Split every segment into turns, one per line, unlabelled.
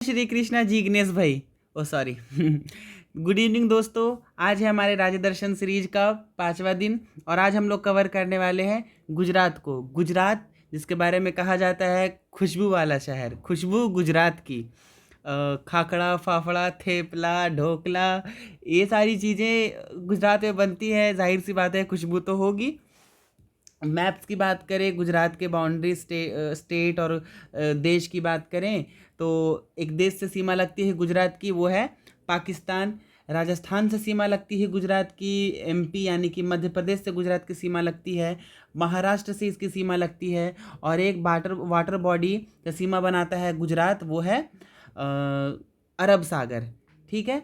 श्री कृष्णा जी गणेश भाई, ओ sorry. Good evening दोस्तों, आज है हमारे राज्य दर्शन सीरीज का 5वां दिन और आज हम लोग कवर करने वाले हैं गुजरात को। गुजरात जिसके बारे में कहा जाता है खुशबू वाला शहर, खुशबू गुजरात की। खाखड़ा फाफड़ा थेपला ढोकला ये सारी चीज़ें गुजरात में बनती है, जाहिर सी बात है खुशबू तो होगी। मैप्स की बात करें, गुजरात के बाउंड्री स्टेट और देश की बात करें तो एक देश से सीमा लगती है गुजरात की, वो है पाकिस्तान। राजस्थान से सीमा लगती है गुजरात की, एमपी यानी कि मध्य प्रदेश से गुजरात की सीमा लगती है। महाराष्ट्र से इसकी सीमा लगती है और एक वाटर बॉडी का सीमा बनाता है गुजरात, वो है अरब सागर। ठीक है,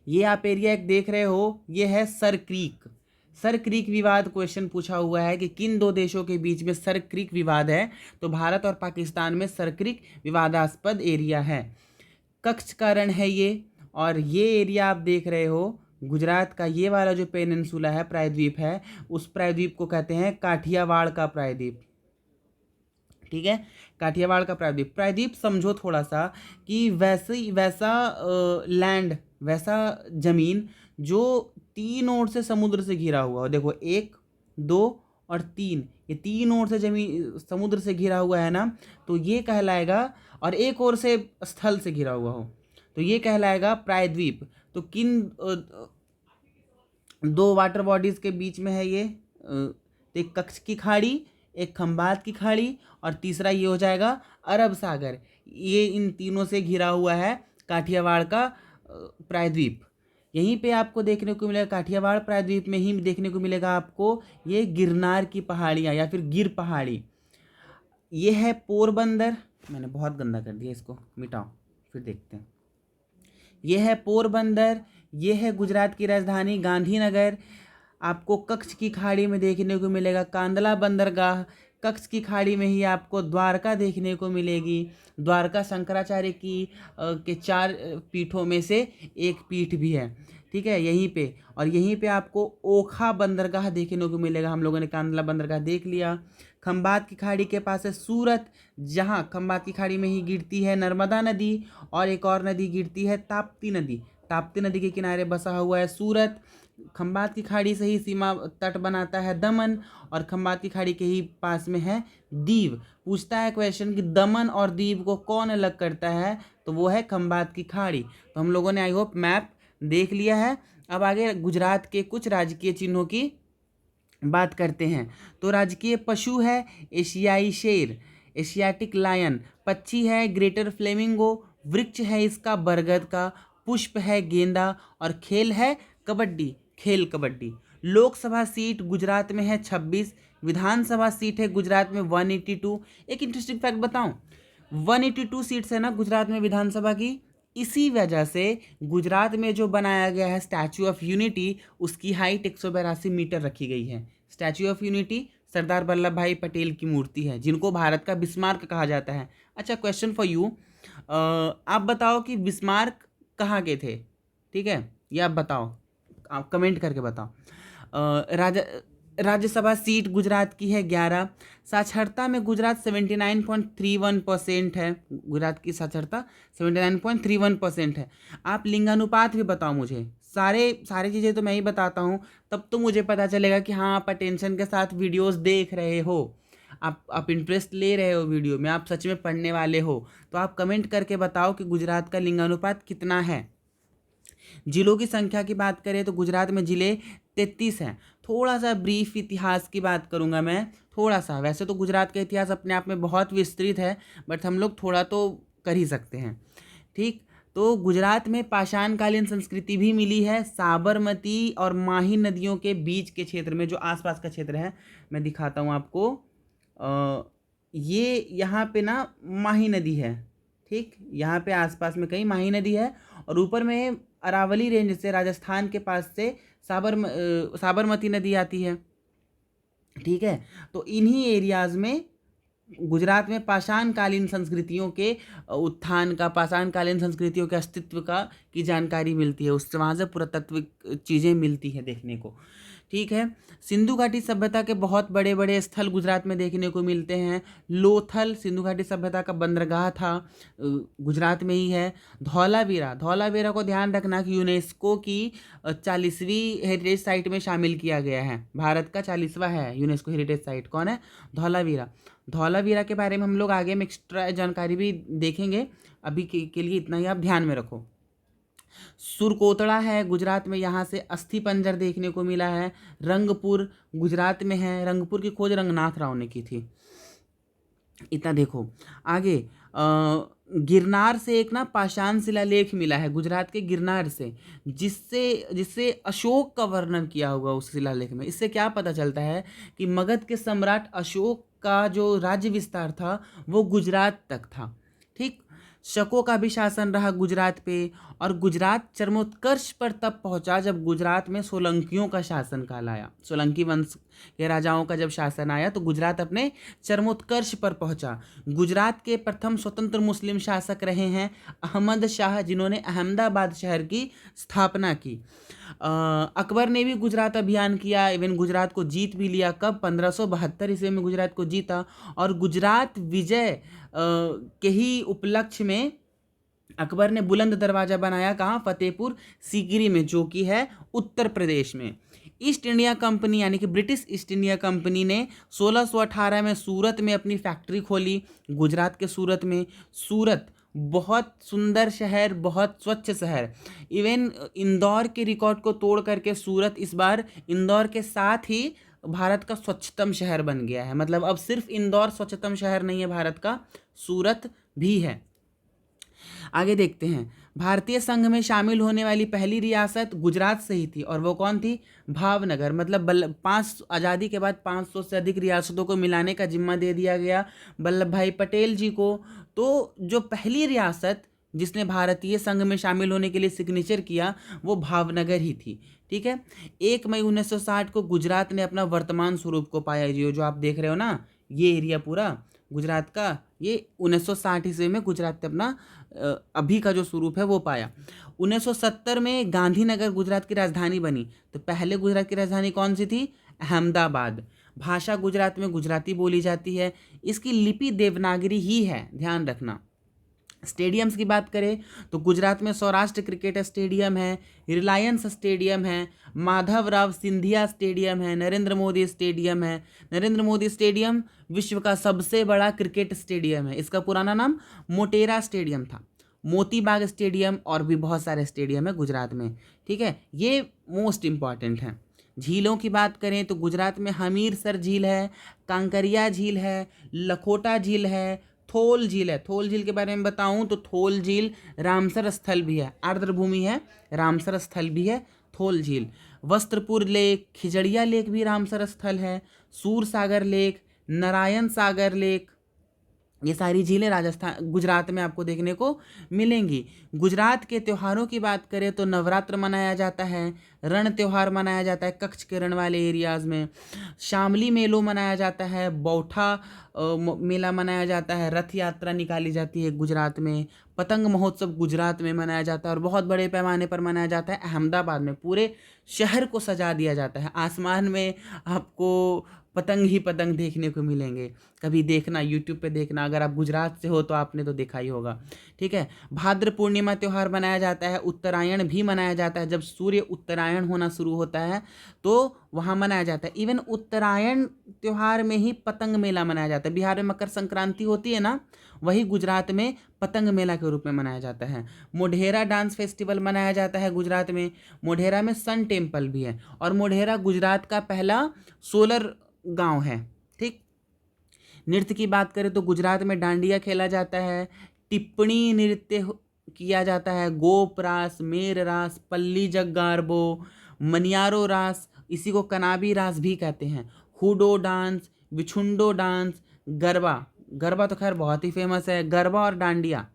ये आप एरिया एक देख रहे हो, ये है सर क्रीक। सर क्रीक विवाद क्वेश्चन पूछा हुआ है कि किन दो देशों के बीच में सर क्रीक विवाद है, तो भारत और पाकिस्तान में सर क्रीक विवादास्पद एरिया है। कच्छ का रण है ये, और ये एरिया आप देख रहे हो गुजरात का, ये वाला जो पेनिनसुला है, प्रायद्वीप है, उस प्रायद्वीप को कहते हैं काठियावाड़ का प्रायद्वीप। ठीक है, काठियावाड़ का प्रायद्वीप। प्रायद्वीप समझो थोड़ा सा कि वैसा लैंड, वैसा जमीन जो तीन ओर से समुद्र से घिरा हुआ हो। देखो, एक, दो और तीन, ये तीन ओर से जमीन समुद्र से घिरा हुआ है ना, तो ये कहलाएगा, और एक ओर से स्थल से घिरा हुआ हो तो ये कहलाएगा प्रायद्वीप। तो किन दो वाटर बॉडीज के बीच में है ये? एक कच्छ की खाड़ी, एक खंबात की खाड़ी, और तीसरा ये हो जाएगा अरब सागर। ये इन तीनों से घिरा हुआ है काठियावाड़ का प्रायद्वीप। यहीं पे आपको देखने को मिलेगा, काठियावाड़ प्रायद्वीप में ही देखने को मिलेगा आपको ये गिरनार की पहाड़ियाँ या फिर गिर पहाड़ी। ये है पोरबंदर। मैंने बहुत गंदा कर दिया, इसको मिटाओ फिर देखते हैं। ये है पोरबंदर, ये है गुजरात की राजधानी गांधीनगर। आपको कच्छ की खाड़ी में देखने को मिलेगा कांदला बंदरगाह। कच्छ की खाड़ी में ही आपको द्वारका देखने को मिलेगी। द्वारका शंकराचार्य की के 4 पीठों में से एक पीठ भी है। ठीक है, यहीं पे, और यहीं पे आपको ओखा बंदरगाह देखने को मिलेगा। हम लोगों ने कांदला बंदरगाह देख लिया। खंबात की खाड़ी के पास है सूरत, जहाँ खंबात की खाड़ी में ही गिरती है नर्मदा नदी, और एक और नदी गिरती है ताप्ती नदी। ताप्ती नदी के किनारे बसा हुआ है सूरत। खंबात की खाड़ी से ही सीमा तट बनाता है दमन, और खंबात की खाड़ी के ही पास में है दीव। पूछता है क्वेश्चन कि दमन और दीव को कौन अलग करता है, तो वो है खंबात की खाड़ी। तो हम लोगों ने आई होप मैप देख लिया है। अब आगे गुजरात के कुछ राजकीय चिन्हों की बात करते हैं। तो राजकीय पशु है एशियाई शेर, एशियाटिक लायन। पक्षी है ग्रेटर फ्लेमिंगो। वृक्ष है इसका बरगद का। पुष्प है गेंदा, और खेल है कबड्डी, खेल कबड्डी। लोकसभा सीट गुजरात में है 26। विधानसभा सीट है गुजरात में 182। एक इंटरेस्टिंग फैक्ट बताऊं, 182 सीट्स है ना गुजरात में विधानसभा की। इसी वजह से गुजरात में जो बनाया गया है स्टैचू ऑफ यूनिटी, उसकी हाइट 182 मीटर रखी गई है। Statue of unity Sardar Vallabh भाई पटेल की मूर्ति है, जिनको भारत का बिस्मार्क कहा जाता है। अच्छा, क्वेश्चन फॉर यू, आप बताओ कि बिस्मार्क कहाँ के थे? ठीक है, ये आप बताओ, आप कमेंट करके बताओ। राजा राज्यसभा सीट गुजरात की है 11। साक्षरता में गुजरात 79.31% है। गुजरात की साक्षरता 79.31% है। आप लिंगानुपात भी बताओ मुझे। सारी चीज़ें तो मैं ही बताता हूँ, तब तो मुझे पता चलेगा कि हाँ आप अटेंशन के साथ वीडियोस देख रहे हो, आप इंटरेस्ट ले रहे हो वीडियो में, आप सच में पढ़ने वाले हो। तो आप कमेंट करके बताओ कि गुजरात का लिंगानुपात कितना है। जिलों की संख्या की बात करें तो गुजरात में जिले 33 हैं। थोड़ा सा ब्रीफ इतिहास की बात करूंगा मैं, थोड़ा सा। वैसे तो गुजरात का इतिहास अपने आप में बहुत विस्तृत है, बट हम लोग थोड़ा तो कर ही सकते हैं। ठीक, तो गुजरात में पाषाणकालीन संस्कृति भी मिली है। साबरमती और माही नदियों के बीच के क्षेत्र में, जो आसपास का क्षेत्र है, मैं दिखाता हूँ आपको। ये यहाँ पे ना माही नदी है। ठीक, यहाँ पे आसपास में कहीं माही नदी है, और ऊपर में अरावली रेंज से राजस्थान के पास से साबरमती नदी आती है। ठीक है, तो इन्हीं एरियाज़ में गुजरात में पाषाणकालीन संस्कृतियों के उत्थान का, पाषाणकालीन संस्कृतियों के अस्तित्व का की जानकारी मिलती है। उससे वहाँ से पुरातत्व चीज़ें मिलती हैं देखने को। ठीक है। सिंधु घाटी सभ्यता के बहुत बड़े बड़े स्थल गुजरात में देखने को मिलते हैं। लोथल सिंधु घाटी सभ्यता का बंदरगाह था, गुजरात में ही है। धौलावीरा, धौलावीरा को ध्यान रखना कि यूनेस्को की 40वीं हेरिटेज साइट में शामिल किया गया है। भारत का 40वां है यूनेस्को हेरिटेज साइट। कौन है? धौलावीरा। धौलावीरा के बारे में हम लोग आगे में एक्स्ट्रा जानकारी भी देखेंगे, अभी के लिए इतना ही आप ध्यान में रखो। सुरकोतड़ा है गुजरात में, यहाँ से अस्थि पंजर देखने को मिला है। रंगपुर गुजरात में है, रंगपुर की खोज रंगनाथ राव ने की थी। इतना देखो आगे। गिरनार से एक ना पाषाण शिलालेख मिला है गुजरात के गिरनार से, जिससे अशोक का वर्णन किया हुआ उस शिलालेख में। इससे क्या पता चलता है कि मगध के सम्राट अशोक का जो राज्य विस्तार था वो गुजरात तक था। ठीक। शकों का भी शासन रहा गुजरात पे, और गुजरात चरमोत्कर्ष पर तब पहुंचा जब गुजरात में सोलंकियों का शासनकाल आया। सोलंकी वंश के राजाओं का जब शासन आया तो गुजरात अपने चरमोत्कर्ष पर पहुंचा। गुजरात के प्रथम स्वतंत्र मुस्लिम शासक रहे हैं अहमद शाह, जिन्होंने अहमदाबाद शहर की स्थापना की। अकबर ने भी गुजरात अभियान किया, इवन गुजरात को जीत भी लिया। कब? 1572 ईस्वी में गुजरात को जीता, और गुजरात विजय के ही उपलक्ष्य में अकबर ने बुलंद दरवाजा बनाया। कहाँ? फतेहपुर सीकरी में, जो कि है उत्तर प्रदेश में। ईस्ट इंडिया कंपनी यानी कि ब्रिटिश ईस्ट इंडिया कंपनी ने 1618 में सूरत में अपनी फैक्ट्री खोली, गुजरात के सूरत में। सूरत बहुत सुंदर शहर, बहुत स्वच्छ शहर। इवन इंदौर के रिकॉर्ड को तोड़ करके सूरत इस बार इंदौर के साथ ही भारत का स्वच्छतम शहर बन गया है। मतलब अब सिर्फ इंदौर स्वच्छतम शहर नहीं है भारत का, सूरत भी है। आगे देखते हैं। भारतीय संघ में शामिल होने वाली पहली रियासत गुजरात से ही थी, और वो कौन थी? भावनगर। मतलब आज़ादी के बाद 500 से अधिक रियासतों को मिलाने का जिम्मा दे दिया गया वल्लभ भाई पटेल जी को। तो जो पहली रियासत जिसने भारतीय संघ में शामिल होने के लिए सिग्नेचर किया वो भावनगर ही थी। ठीक है। 1 मई 1960 को गुजरात ने अपना वर्तमान स्वरूप को पाया। जो आप देख रहे हो ना, ये एरिया पूरा गुजरात का, ये 1960 ईस्वी में गुजरात ने अपना अभी का जो स्वरूप है वो पाया। 1970 में गांधीनगर गुजरात की राजधानी बनी। तो पहले गुजरात की राजधानी कौन सी थी? अहमदाबाद। भाषा गुजरात में गुजराती बोली जाती है। इसकी लिपि देवनागरी ही है, ध्यान रखना। स्टेडियम्स की बात करें तो गुजरात में सौराष्ट्र क्रिकेट स्टेडियम है, रिलायंस स्टेडियम है, माधवराव सिंधिया स्टेडियम है, नरेंद्र मोदी स्टेडियम है। नरेंद्र मोदी स्टेडियम विश्व का सबसे बड़ा क्रिकेट स्टेडियम है। इसका पुराना नाम मोटेरा स्टेडियम था। मोती बाग स्टेडियम और भी बहुत सारे स्टेडियम है गुजरात में। ठीक है, ये मोस्ट इम्पॉर्टेंट हैं। झीलों की बात करें तो गुजरात में हमीरसर झील है, कांकरिया झील है, लखोटा झील है, थोल झील है। थोल झील के बारे में बताऊं तो थोल झील रामसर स्थल भी है, आर्द्र भूमि है, रामसर स्थल भी है थोल झील। वस्त्रपुर लेक, खिजड़िया लेक भी रामसर स्थल है। सूर सागर लेक, नारायण सागर लेक, ये सारी झीलें राजस्थान गुजरात में आपको देखने को मिलेंगी। गुजरात के त्योहारों की बात करें तो नवरात्र मनाया जाता है, रण त्यौहार मनाया जाता है कच्छ के रण वाले एरियाज़ में, शामली मेलो मनाया जाता है, बौठा मेला मनाया जाता है, रथ यात्रा निकाली जाती है गुजरात में, पतंग महोत्सव गुजरात में मनाया जाता है और बहुत बड़े पैमाने पर मनाया जाता है अहमदाबाद में। पूरे शहर को सजा दिया जाता है, आसमान में आपको पतंग ही पतंग देखने को मिलेंगे। कभी देखना, यूट्यूब पे देखना, अगर आप गुजरात से हो तो आपने तो देखा ही होगा। ठीक है। भाद्र पूर्णिमा त्यौहार मनाया जाता है, उत्तरायण भी मनाया जाता है। जब सूर्य उत्तरायण होना शुरू होता है तो वहाँ मनाया जाता है। इवन उत्तरायण त्यौहार में ही पतंग मेला मनाया जाता है। बिहार में मकर संक्रांति होती है ना, वही गुजरात में पतंग मेला के रूप में मनाया जाता है। मोढेरा डांस फेस्टिवल मनाया जाता है गुजरात में। मोढेरा में सन टेम्पल भी है, और मोढेरा गुजरात का पहला सोलर गांव है। ठीक। नृत्य की बात करें तो गुजरात में डांडिया खेला जाता है, टिप्पणी नृत्य किया जाता है, गोप रास, मेर रास, पल्ली जग्गारबो, मनियारो रास, इसी को कनाबी रास भी कहते हैं, हुडो डांस, बिछुंडो डांस, गरबा। गरबा तो खैर बहुत ही फेमस है। गरबा और डांडिया,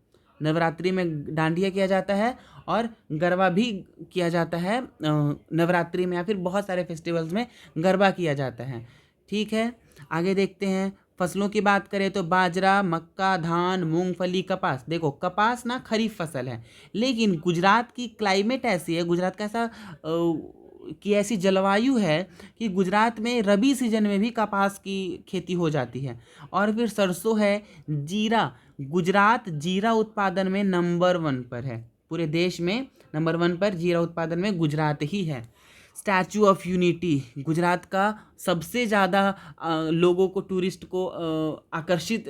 नवरात्रि में डांडिया किया जाता है और गरबा भी किया जाता है नवरात्रि में, या फिर बहुत सारे फेस्टिवल्स में गरबा किया जाता है। ठीक है। आगे देखते हैं। फसलों की बात करें तो बाजरा, मक्का, धान, मूंगफली, कपास। देखो कपास ना खरीफ फसल है, लेकिन गुजरात की क्लाइमेट ऐसी है, गुजरात का ऐसा की ऐसी जलवायु है कि गुजरात में रबी सीजन में भी कपास की खेती हो जाती है। और फिर सरसों है, जीरा, गुजरात जीरा उत्पादन में नंबर 1 पर है, पूरे देश में नंबर 1 पर जीरा उत्पादन में गुजरात ही है। स्टैचू ऑफ यूनिटी, गुजरात का सबसे ज़्यादा लोगों को, टूरिस्ट को आकर्षित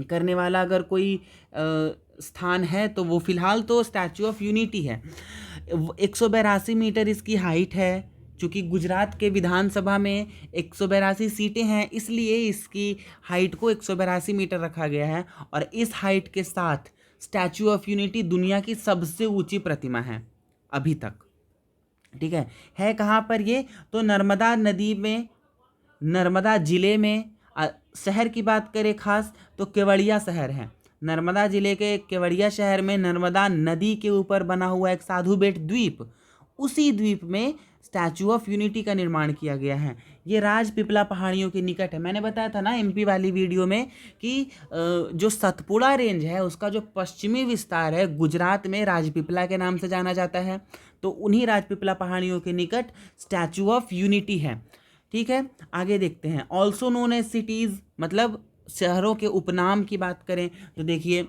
करने वाला अगर कोई स्थान है तो वो फिलहाल तो स्टैचू ऑफ यूनिटी है। 182 मीटर इसकी हाइट है। चूँकि गुजरात के विधानसभा में 182 सीटें हैं, इसलिए इसकी हाइट को 182 मीटर रखा गया है। और इस हाइट के साथ स्टैचू ऑफ यूनिटी दुनिया की सबसे ऊंची प्रतिमा है अभी तक। ठीक है कहाँ पर ये? तो नर्मदा नदी में, नर्मदा जिले में। शहर की बात करें खास तो केवड़िया शहर है। नर्मदा जिले के केवड़िया शहर में नर्मदा नदी के ऊपर बना हुआ एक साधु बेट द्वीप, उसी द्वीप में स्टैचू ऑफ यूनिटी का निर्माण किया गया है। ये राजपीपला पहाड़ियों के निकट है। मैंने बताया था ना एमपी वाली वीडियो में कि जो सतपुड़ा रेंज है उसका जो पश्चिमी विस्तार है गुजरात में राजपीपला के नाम से जाना जाता है। तो उन्हीं राजपीपला पहाड़ियों के निकट स्टैचू ऑफ यूनिटी है। ठीक है, आगे देखते हैं। ऑल्सो नोन एज सिटीज़, मतलब शहरों के उपनाम की बात करें तो देखिए,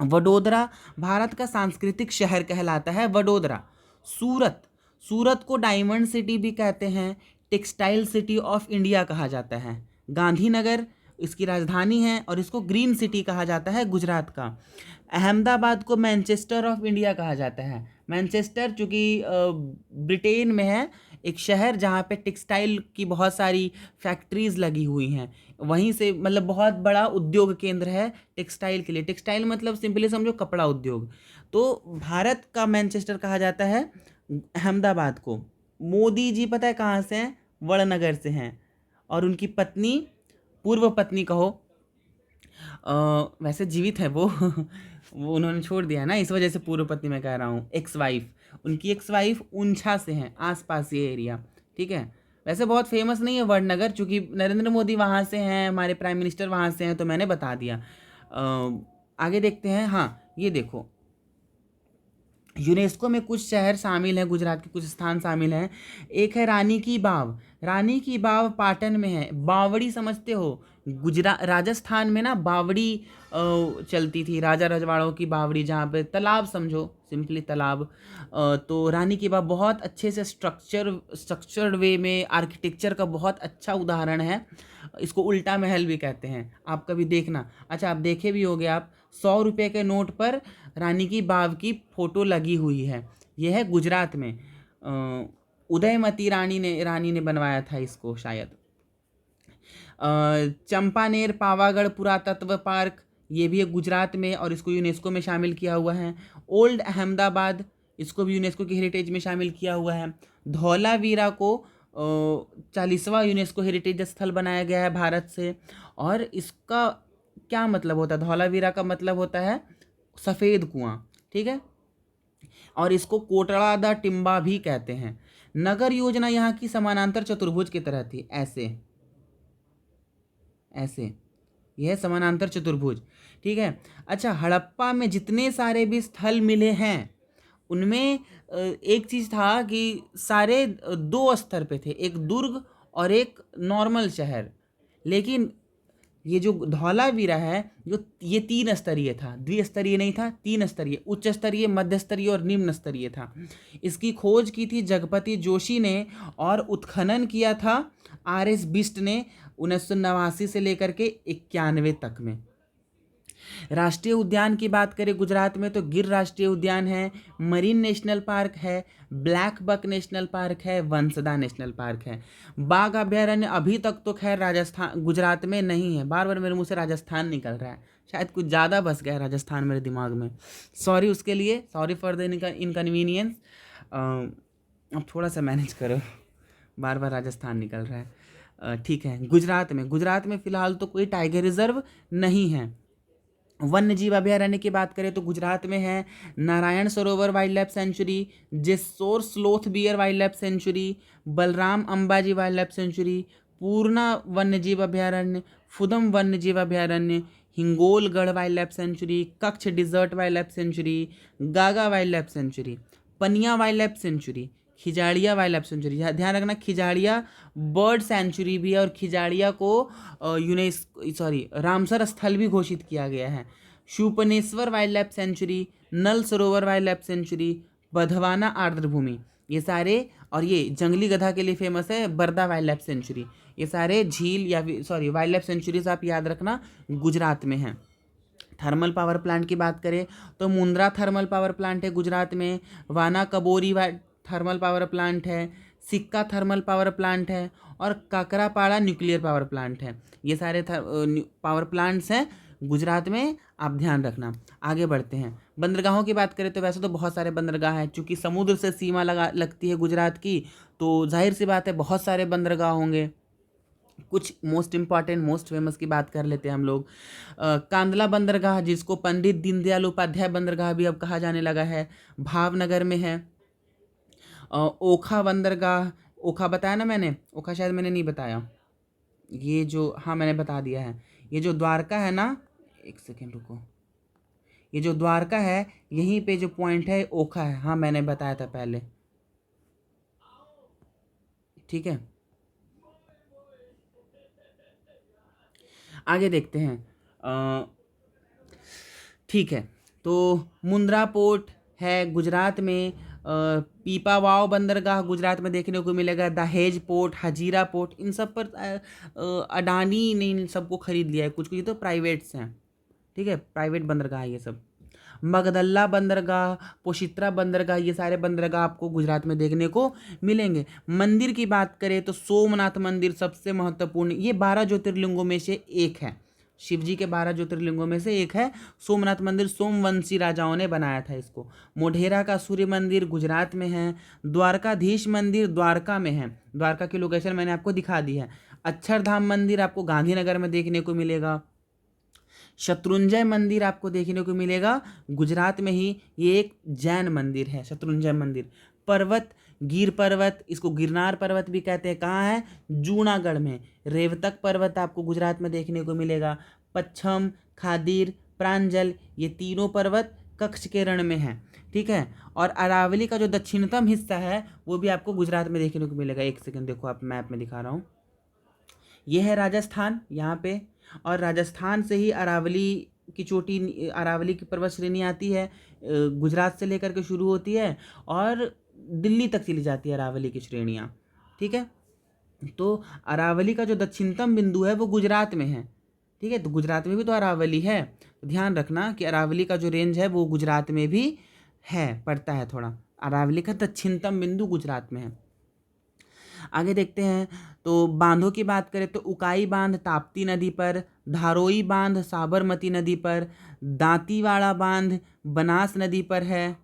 वडोदरा भारत का सांस्कृतिक शहर कहलाता है। वडोदरा। सूरत, सूरत को डायमंड सिटी भी कहते हैं, टेक्सटाइल सिटी ऑफ इंडिया कहा जाता है। गांधीनगर इसकी राजधानी है और इसको ग्रीन सिटी कहा जाता है गुजरात का। अहमदाबाद को मैनचेस्टर ऑफ इंडिया कहा जाता है। मैनचेस्टर चूँकि ब्रिटेन में है, एक शहर जहाँ पे टेक्सटाइल की बहुत सारी फैक्ट्रीज़ लगी हुई हैं, वहीं से मतलब बहुत बड़ा उद्योग केंद्र है टेक्सटाइल के लिए। टेक्सटाइल मतलब सिंपली समझो कपड़ा उद्योग। तो भारत का मैनचेस्टर कहा जाता है अहमदाबाद को। मोदी जी पता है कहाँ से हैं? वड़नगर से हैं। और उनकी पत्नी, पूर्व पत्नी कहो, वैसे जीवित है वो वो उन्होंने छोड़ दिया है ना, इस वजह से पूर्व पत्नी मैं कह रहा हूँ, एक्स वाइफ। उनकी एक्स वाइफ ऊंझा से हैं, आसपास ये एरिया। ठीक है, वैसे बहुत फेमस नहीं है वड़नगर, चूँकि नरेंद्र मोदी वहाँ से हैं, हमारे प्राइम मिनिस्टर वहाँ से हैं, तो मैंने बता दिया। आगे देखते हैं। हाँ ये देखो, यूनेस्को में कुछ शहर शामिल हैं, गुजरात के कुछ स्थान शामिल हैं। एक है रानी की बाव। रानी की बाव पाटन में है। बावड़ी समझते हो? राजस्थान में ना बावड़ी चलती थी, राजा रजवाड़ों की बावड़ी, जहाँ पे तालाब समझो, सिंपली तालाब। तो रानी की बाव बहुत अच्छे से स्ट्रक्चर्ड वे में आर्किटेक्चर का बहुत अच्छा उदाहरण है। इसको उल्टा महल भी कहते हैं, आप कभी देखना। अच्छा, आप देखे भी होगे, आप 100 रुपये के नोट पर रानी की बाव की फोटो लगी हुई है। यह है गुजरात में। उदयमती रानी ने बनवाया था इसको शायद। चंपानेर पावागढ़ पुरातत्व पार्क, ये भी है गुजरात में और इसको यूनेस्को में शामिल किया हुआ है। ओल्ड अहमदाबाद, इसको भी यूनेस्को की हेरिटेज में शामिल किया हुआ है। धौलावीरा को 40वां यूनेस्को हेरिटेज स्थल बनाया गया है भारत से। और इसका क्या मतलब होता है? धौलावीरा का मतलब होता है सफ़ेद कुआं। ठीक है, और इसको कोटड़ा द टिम्बा भी कहते हैं। नगर योजना यहाँ की समानांतर चतुर्भुज की तरह थी, ऐसे ऐसे, यह समानांतर चतुर्भुज। ठीक है। अच्छा, हड़प्पा में जितने सारे भी स्थल मिले हैं उनमें एक चीज़ था कि सारे 2 स्तर पे थे, एक दुर्ग और एक नॉर्मल शहर। लेकिन ये जो धौलावीरा है, जो ये 3 स्तरीय था, द्विस्तरीय नहीं था, 3 स्तरीय, उच्च स्तरीय, मध्य स्तरीय और निम्न स्तरीय था। इसकी खोज की थी जगपति जोशी ने और उत्खनन किया था RS बिष्ट ने 1989 से लेकर के 91 तक में। राष्ट्रीय उद्यान की बात करें गुजरात में तो गिर राष्ट्रीय उद्यान है, मरीन नेशनल पार्क है, ब्लैक बक नेशनल पार्क है, वंसदा नेशनल पार्क है। बाघ अभ्यारण्य अभी तक तो खैर राजस्थान, गुजरात में नहीं है। बार बार मेरे मुंह से राजस्थान निकल रहा है, शायद कुछ ज़्यादा बस गया राजस्थान मेरे दिमाग में, सॉरी उसके लिए, सॉरी फॉर द इनकन्वीनियंस। अब थोड़ा सा मैनेज करो, बार बार राजस्थान निकल रहा है। ठीक है, गुजरात में फ़िलहाल तो कोई टाइगर रिजर्व नहीं है। वन्य जीव अभयारण्य की बात करें तो गुजरात में है Narayan Sarovar wild life sanctuary, Jessore sloth bear wild life sanctuary, Balaram Ambaji wild life sanctuary, Purna वन्य जीव अभयारण्य, फुदम वन्य जीव अभयारण्य, Hingolgadh wild life sanctuary, Kutch desert wild life sanctuary, Gaga wild life sanctuary, Paniya wild life sanctuary. Khijadiya wild life sanctuary, ध्यान रखना खिजाड़िया बर्ड सेंचुरी भी है और खिजाड़िया को रामसर स्थल भी घोषित किया गया है। शूपनेश्वर वाइल्ड लाइफ सेंचुरी, नल सरोवर वाइल्ड लाइफ सेंचुरी, बधवाना आर्द्रभूमि, ये सारे, और ये जंगली गधा के लिए फेमस है बरदा वाइल्ड लाइफ सेंचुरी, ये सारे झील या वाइल्ड लाइफ सेंचुरीज आप याद रखना गुजरात में हैं। थर्मल पावर प्लांट की बात करें तो मुंद्रा थर्मल पावर प्लांट है गुजरात में, वाना कबोरी थर्मल पावर प्लांट है, सिक्का थर्मल पावर प्लांट है और काकरापाड़ा न्यूक्लियर पावर प्लांट है। ये सारे पावर प्लांट्स हैं गुजरात में, आप ध्यान रखना। आगे बढ़ते हैं, बंदरगाहों की बात करें तो वैसे तो बहुत सारे बंदरगाह हैं, चूँकि समुद्र से सीमा लगती है गुजरात की, तो जाहिर सी बात है बहुत सारे बंदरगाह होंगे। कुछ मोस्ट इम्पॉर्टेंट मोस्ट फेमस की बात कर लेते हैं हम लोग। कांदला बंदरगाह, जिसको पंडित दीनदयाल उपाध्याय बंदरगाह भी अब कहा जाने लगा है, भावनगर में है। ओखा बंदरगाह, ओखा बताया ना मैंने, ओखा शायद मैंने नहीं बताया, ये जो, हाँ मैंने बता दिया है, ये जो द्वारका है ना, एक सेकेंड रुको, ये जो द्वारका है यहीं पे जो पॉइंट है ओखा है, हाँ मैंने बताया था पहले, ठीक है। आगे देखते हैं, ठीक है, तो मुंद्रा पोर्ट है गुजरात में, पीपावाव बंदरगाह गुजरात में देखने को मिलेगा, दहेज पोर्ट, हजीरा पोर्ट, इन सब पर अडानी ने इन सबको खरीद लिया है, कुछ कुछ तो प्राइवेट्स हैं, ठीक है, प्राइवेट बंदरगाह ये सब। मगदल्ला बंदरगाह, पोशित्रा बंदरगाह, ये सारे बंदरगाह आपको गुजरात में देखने को मिलेंगे। मंदिर की बात करें तो सोमनाथ मंदिर सबसे महत्वपूर्ण, ये 12 ज्योतिर्लिंगों में से एक है, शिव जी के 12 ज्योतिर्लिंगों में से एक है सोमनाथ मंदिर, सोमवंशी राजाओं ने बनाया था इसको। मोढेरा का सूर्य मंदिर गुजरात में है। द्वारकाधीश मंदिर द्वारका में है, द्वारका की लोकेशन मैंने आपको दिखा दी है। अक्षरधाम मंदिर आपको गांधीनगर में देखने को मिलेगा। शत्रुंजय मंदिर आपको देखने को मिलेगा गुजरात में ही, ये एक जैन मंदिर है शत्रुंजय मंदिर। पर्वत, गिर पर्वत, इसको गिरनार पर्वत भी कहते हैं, कहाँ है, जूनागढ़ में। रेवतक पर्वत आपको गुजरात में देखने को मिलेगा। पच्छम, खादीर, प्रांजल, ये तीनों पर्वत कच्छ के रण में हैं, ठीक है। और अरावली का जो दक्षिणतम हिस्सा है वो भी आपको गुजरात में देखने को मिलेगा। एक सेकंड देखो, आप मैप में दिखा रहा हूँ, ये है राजस्थान यहाँ पे, और राजस्थान से ही अरावली की चोटी, अरावली की पर्वत श्रेणी आती है, गुजरात से लेकर के शुरू होती है और दिल्ली तक चली जाती है अरावली की श्रेणियाँ, ठीक है। तो अरावली का जो दक्षिणतम बिंदु है वो गुजरात में है, ठीक है, तो गुजरात में भी तो अरावली है, तो ध्यान रखना कि अरावली का जो रेंज है वो गुजरात में भी है, पड़ता है थोड़ा, अरावली का दक्षिणतम बिंदु गुजरात में है। आगे देखते हैं, तो बांधों की बात करें तो उकाई बांध ताप्ती नदी पर, धारोई बांध साबरमती नदी पर, दांतीवाड़ा बांध बनास नदी पर है।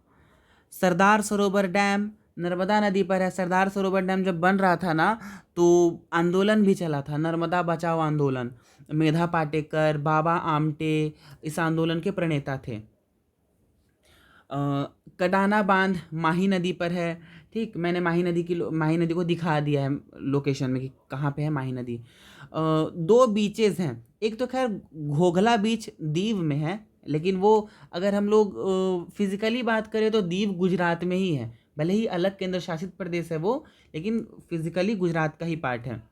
सरदार सरोवर डैम नर्मदा नदी पर है। सरदार सरोवर डैम जब बन रहा था ना तो आंदोलन भी चला था, नर्मदा बचाओ आंदोलन, मेधा पाटेकर, बाबा आमटे इस आंदोलन के प्रणेता थे। कडाना बांध माही नदी पर है, ठीक, मैंने माही नदी को दिखा दिया है लोकेशन में कि कहाँ पे है माही नदी। दो बीचेस हैं, एक तो खैर घोघला बीच दीव में है, लेकिन वो अगर हम लोग फिजिकली बात करें तो दीव गुजरात में ही है, भले ही अलग केंद्र शासित प्रदेश है वो, लेकिन फिजिकली गुजरात का ही पार्ट है।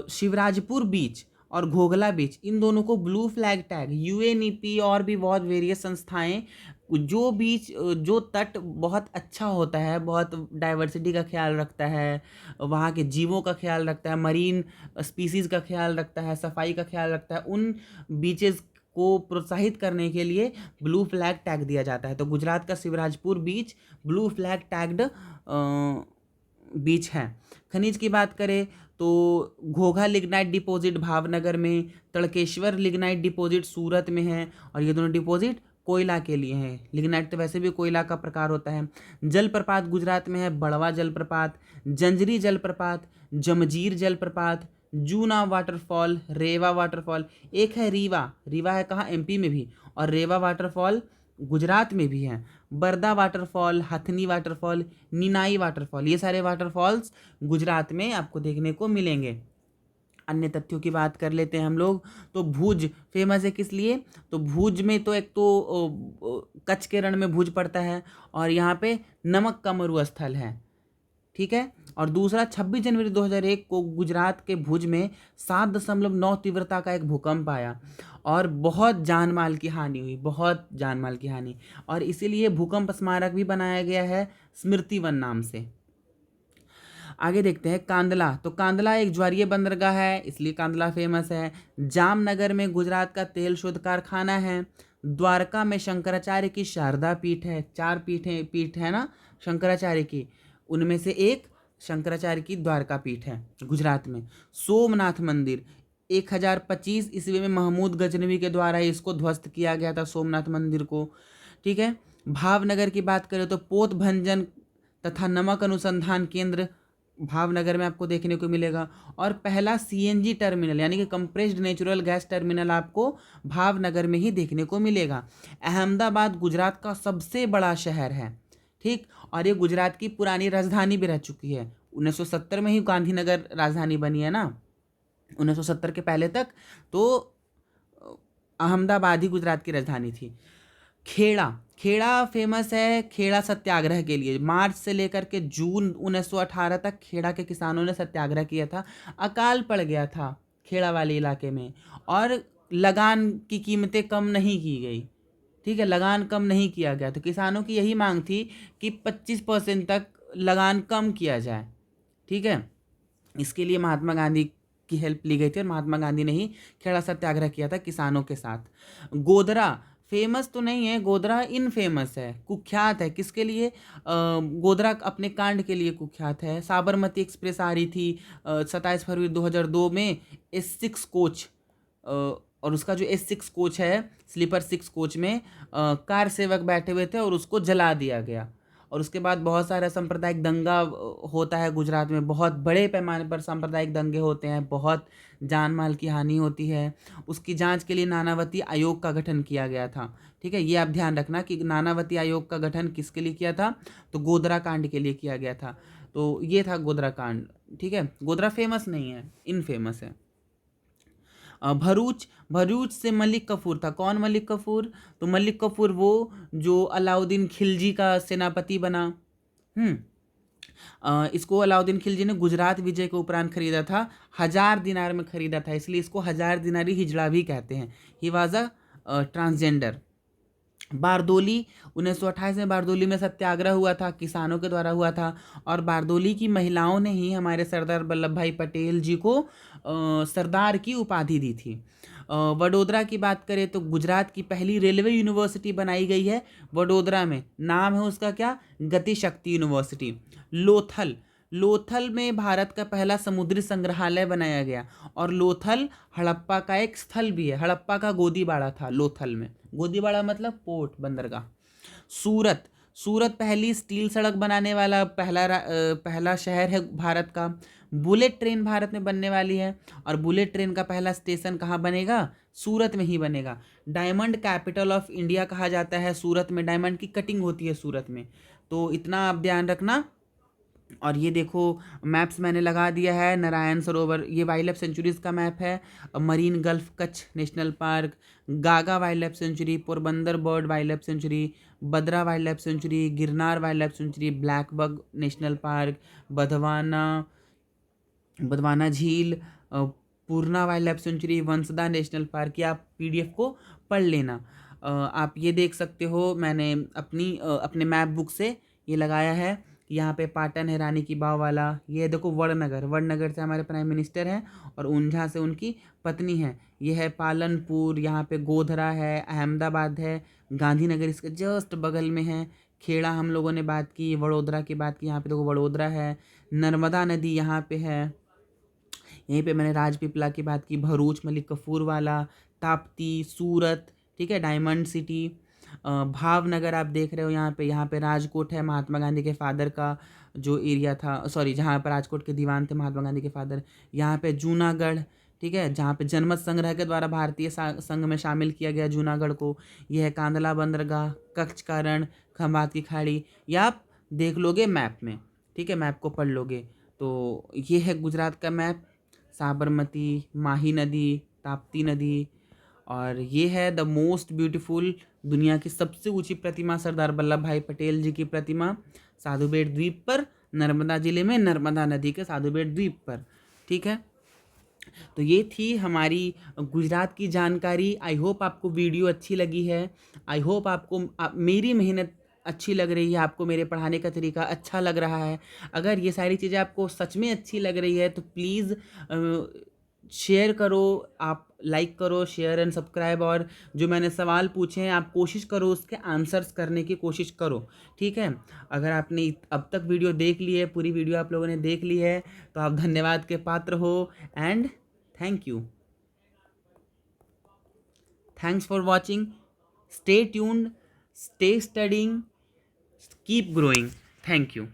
शिवराजपुर बीच और घोघला बीच, इन दोनों को ब्लू फ्लैग टैग, यूएनईपी और भी बहुत वेरियस संस्थाएं, जो बीच जो तट बहुत अच्छा होता है, बहुत डाइवर्सिटी का ख्याल रखता है, वहाँ के जीवों का ख्याल रखता है, मरीन स्पीसीज़ का ख्याल रखता है, सफाई का ख्याल रखता है, उन बीचेस को प्रोत्साहित करने के लिए ब्लू फ्लैग टैग दिया जाता है। तो गुजरात का शिवराजपुर बीच ब्लू फ्लैग टैग्ड बीच है। खनिज की बात करें तो घोघा लिग्नाइट डिपॉजिट भावनगर में, तड़केश्वर लिग्नाइट डिपॉजिट सूरत में है, और ये दोनों डिपॉजिट कोयला के लिए हैं। लिग्नाइट तो वैसे भी कोयला का प्रकार होता है। जलप्रपात गुजरात में है, बड़वा जलप्रपात, जंजरी जलप्रपात, जमजीर जलप्रपात, जूना वाटरफॉल, रेवा वाटरफॉल, एक है रीवा, रीवा है कहाँ, एमपी में भी, और रेवा वाटरफॉल गुजरात में भी हैं। बरदा वाटरफॉल, हथनी वाटरफॉल, निनाई वाटरफॉल, ये सारे वाटरफॉल्स गुजरात में आपको देखने को मिलेंगे। अन्य तथ्यों की बात कर लेते हैं हम लोग, तो भुज फेमस है किस लिए, तो भुज में तो एक तो कच्छ के रण में भुज पड़ता है और यहाँ पे नमक का मरुस्थल है, ठीक है। और दूसरा 26 जनवरी 2001 को गुजरात के भुज में 7.9 तीव्रता का एक भूकंप आया और बहुत जान माल की हानि हुई, बहुत जान माल की हानि, और इसीलिए भूकंप स्मारक भी बनाया गया है स्मृति वन नाम से। आगे देखते हैं कांदला। तो कांदला एक ज्वारीय बंदरगाह है, इसलिए कांदला फेमस है। जामनगर में गुजरात का तेल शोध कारखाना है। द्वारका में शंकराचार्य की शारदा पीठ है। 4 पीठ है ना शंकराचार्य की, उनमें से एक शंकराचार्य की द्वारका पीठ है गुजरात में। सोमनाथ मंदिर 1025 ईस्वी में महमूद गजनवी के द्वारा इसको ध्वस्त किया गया था, सोमनाथ मंदिर को, ठीक है। भावनगर की बात करें तो पोत भंजन तथा नमक अनुसंधान केंद्र भावनगर में आपको देखने को मिलेगा। और पहला सीएनजी टर्मिनल यानी कि कंप्रेस्ड नेचुरल गैस टर्मिनल आपको भावनगर में ही देखने को मिलेगा। अहमदाबाद गुजरात का सबसे बड़ा शहर है, ठीक, और ये गुजरात की पुरानी राजधानी भी रह चुकी है। 1970 में ही गांधीनगर राजधानी बनी है ना, 1970 के पहले तक तो अहमदाबाद ही गुजरात की राजधानी थी। खेड़ा, खेड़ा फेमस है खेड़ा सत्याग्रह के लिए। मार्च से लेकर के जून 1918 तक खेड़ा के किसानों ने सत्याग्रह किया था। अकाल पड़ गया था खेड़ा वाले इलाके में और लगान की कीमतें कम नहीं की गई, ठीक है, लगान कम नहीं किया गया। तो किसानों की यही मांग थी कि 25% तक लगान कम किया जाए, ठीक है। इसके लिए महात्मा गांधी की हेल्प ली गई थी और महात्मा गांधी ने ही खेड़ा सत्याग्रह किया था किसानों के साथ। गोधरा फेमस तो नहीं है, गोधरा इनफेमस है, कुख्यात है। किसके लिए? गोधरा अपने कांड के लिए कुख्यात है। साबरमती एक्सप्रेस आ रही थी 27 फरवरी 2002 में S6 कोच, और उसका जो S6 कोच है स्लीपर 6 कोच में कार सेवक बैठे हुए थे और उसको जला दिया गया। और उसके बाद बहुत सारा सांप्रदायिक दंगा होता है गुजरात में, बहुत बड़े पैमाने पर सांप्रदायिक दंगे होते हैं, बहुत जान माल की हानि होती है। उसकी जांच के लिए नानावती आयोग का गठन किया गया था, ठीक है। ये आप ध्यान रखना कि नानावती आयोग का गठन किसके लिए किया था, तो गोधरा कांड के लिए किया गया था। तो ये था गोधरा कांड, ठीक है। गोधरा फेमस नहीं है, इनफेमस है। भरूच, भरूच से मलिक कफूर था। कौन मलिक कफूर? तो मलिक कफूर वो जो अलाउद्दीन खिलजी का सेनापति बना। इसको अलाउद्दीन खिलजी ने गुजरात विजय के उपरांत खरीदा था, 1000 दिनार में खरीदा था, इसलिए इसको 1000 दिनारी हिजड़ा भी कहते हैं। He was a transgender. Bardoli 1928 में बारदोली में सत्याग्रह हुआ था, किसानों के द्वारा हुआ था, और बारदोली की महिलाओं ने ही हमारे सरदार वल्लभ भाई पटेल जी को सरदार की उपाधि दी थी। वडोदरा की बात करें तो गुजरात की पहली रेलवे यूनिवर्सिटी बनाई गई है वडोदरा में, नाम है उसका क्या? गति शक्ति यूनिवर्सिटी। लोथल, लोथल में भारत का पहला समुद्री संग्रहालय बनाया गया, और लोथल हड़प्पा का एक स्थल भी है, हड़प्पा का गोदीबाड़ा था लोथल में। गोदीबाड़ा मतलब पोर्ट, बंदरगाह। सूरत, सूरत पहली स्टील सड़क बनाने वाला पहला शहर है भारत का। बुलेट ट्रेन भारत में बनने वाली है, और बुलेट ट्रेन का पहला स्टेशन कहाँ बनेगा? सूरत में ही बनेगा। डायमंड कैपिटल ऑफ इंडिया कहा जाता है सूरत में, डायमंड की कटिंग होती है सूरत में, तो इतना आप ध्यान रखना। और ये देखो मैप्स मैंने लगा दिया है, नारायण सरोवर ये वाइल्ड लाइफ सेंचुरीज़ का मैप है, marine gulf Kutch national park, Gaga wild life sanctuary, Porbandar bird wild life sanctuary, Badra wild life sanctuary, Girnar wild life sanctuary, blackbuck national park, Badhwana Badhwana झील, Purna wild life sanctuary, Vansda national park. ये आप पीडीएफ को पढ़ लेना। आप ये देख सकते हो, मैंने अपने मैप बुक से ये लगाया है। यहाँ पे पाटन है रानी की बाव वाला, ये देखो वड़नगर, वड़नगर से हमारे प्राइम मिनिस्टर हैं और ऊंझा से उनकी पत्नी है। ये है पालनपुर, यहाँ पे गोधरा है, अहमदाबाद है, गांधीनगर इसके जस्ट बगल में है। खेड़ा हम लोगों ने बात की, वडोदरा की बात की, यहाँ पे देखो वडोदरा है, नर्मदा नदी यहाँ पे है, यहीं पे मैंने राजपीपला की बात की, भरूच मलिक कफूर वाला, ताप्ती, सूरत, ठीक है, डायमंड सिटी। भावनगर आप देख रहे हो यहाँ पे राजकोट है, महात्मा गांधी के फादर का जो एरिया था, सॉरी जहाँ पर राजकोट के दीवान थे महात्मा गांधी के फादर। यहाँ पे जूनागढ़, ठीक है, जहाँ पे जनमत संग्रह के द्वारा भारतीय संघ में शामिल किया गया जूनागढ़ को। यह है कांदला बंदरगाह, कच्छ का रण, खंभात की खाड़ी। यह आप देख लोगे मैप में, ठीक है, मैप को पढ़ लोगे तो ये है गुजरात का मैप। साबरमती, माही नदी, ताप्ती नदी, और ये है द मोस्ट ब्यूटीफुल दुनिया की सबसे ऊंची प्रतिमा सरदार वल्लभ भाई पटेल जी की प्रतिमा साधु बेट द्वीप पर, नर्मदा जिले में नर्मदा नदी के साधु बेट द्वीप पर। ठीक है, तो ये थी हमारी गुजरात की जानकारी। आई होप आपको वीडियो अच्छी लगी है। आई होप आपको मेरी मेहनत अच्छी लग रही है, आपको मेरे पढ़ाने का तरीका अच्छा लग रहा है। अगर ये सारी चीज़ें आपको सच में अच्छी लग रही है तो प्लीज़ शेयर करो, आप लाइक करो, शेयर एंड सब्सक्राइब। और जो मैंने सवाल पूछे हैं आप कोशिश करो उसके आंसर्स करने की कोशिश करो। ठीक है, अगर आपने अब तक वीडियो देख ली है, पूरी वीडियो आप लोगों ने देख ली है, तो आप धन्यवाद के पात्र हो। And thank you, thanks for watching, stay tuned, stay studying, keep growing. Thank you.